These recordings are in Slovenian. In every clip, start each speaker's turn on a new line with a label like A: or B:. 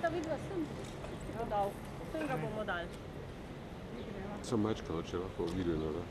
A: Dajta vidva sem, si bo dal. Sem ga bomo dali.
B: Sem mačka, če lahko videno, da?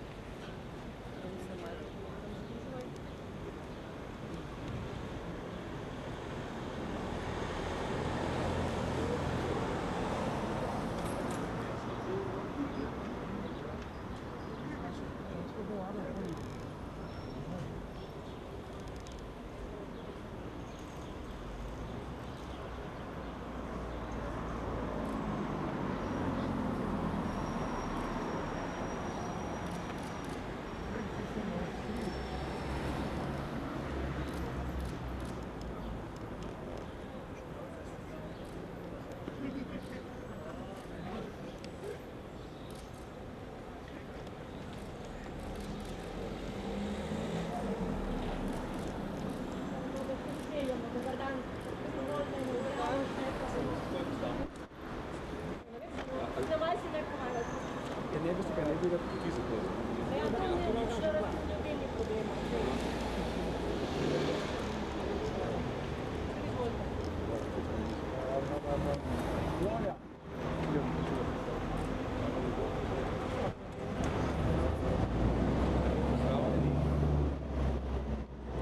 C: Ne veste, kaj ne bi ga podpisati.
A: Ja, to ne še razpredeli problema.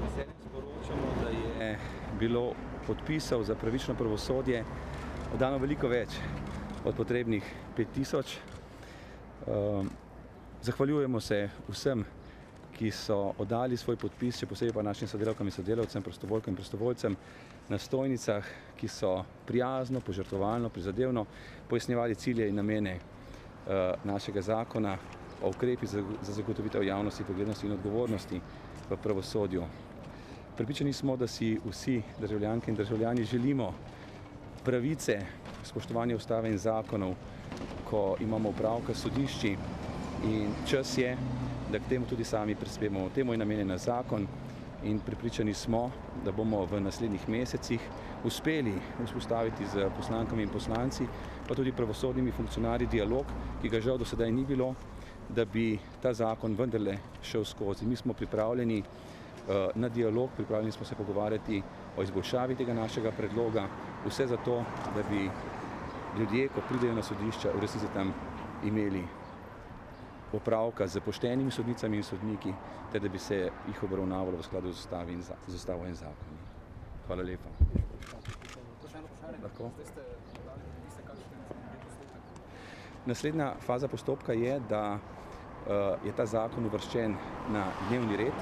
C: Veseljem sporočamo, da je bilo podpisov za pravično pravosodje oddano veliko več od potrebnih 5000. Zahvaljujemo se vsem, ki so oddali svoj podpis, še posebej pa našim sodelavkam in sodelavcem, prostovoljkam in prostovoljcem na stojnicah, ki so prijazno, požrtvovalno, prizadevno pojasnjevali cilje in namene našega zakona o ukrepih za zagotovitev javnosti, preglednosti in odgovornosti v pravosodju. Prepričani smo, da si vsi državljanke in državljani želimo pravice, spoštovanje ustave in zakonov, ko imamo opravka s sodišči, in čas je, da k temu tudi sami prispevamo. Temu je namenjen zakon in prepričani smo, da bomo v naslednjih mesecih uspeli vzpostaviti z poslankami in poslanci, pa tudi pravosodnimi funkcionarji dialog, ki ga žal do sedaj ni bilo, da bi ta zakon vendarle šel skozi. Mi smo pripravljeni na dialog, pripravljeni smo se pogovarjati o izboljšavi tega našega predloga, vse zato, da bi ljudje, ko pridejo na sodišča, v resnici tam imeli opravka z poštenimi sodnicami in sodniki, ter da bi se jih obravnavalo v skladu z ustavo in zakoni. Hvala lepa. Lahko? Naslednja faza postopka je, da je ta zakon uvrščen na dnevni red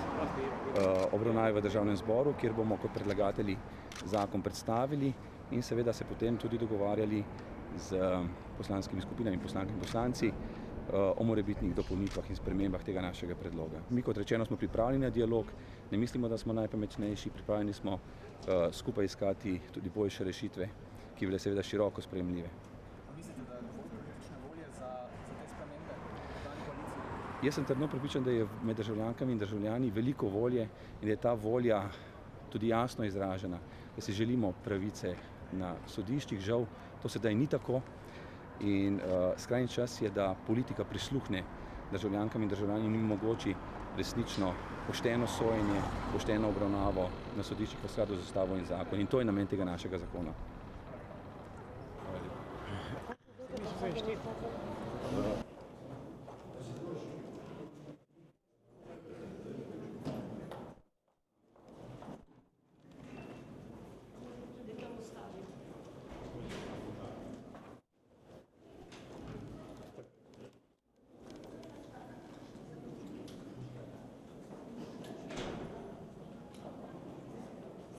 C: obravnave v Državnem zboru, kjer bomo kot predlagatelji zakon predstavili in seveda se potem tudi dogovarjali z poslanskimi skupinami, poslankami in poslanci o morebitnih dopolnitvah in spremembah tega našega predloga. Mi, kot rečeno, smo pripravljeni na dialog, ne mislimo, da smo najpametnejši, pripravljeni smo skupaj iskati tudi boljše rešitve, ki bile seveda široko sprejemljive.
D: A mislite, da je dovolj politične volje za te spremembe v dani koaliciji?
C: Jaz sem trdno prepričan, da je med državljankami in državljani veliko volje in da je ta volja tudi jasno izražena, da si želimo pravice na sodiščih. Žal to sedaj ni tako in skrajni čas je, da politika prisluhne državljankam in državljanom in omogoči resnično pošteno sojenje, pošteno obravnavo na sodiščih v skladu z ustavo in zakon. In to je namen tega našega zakona. Hvala lepa.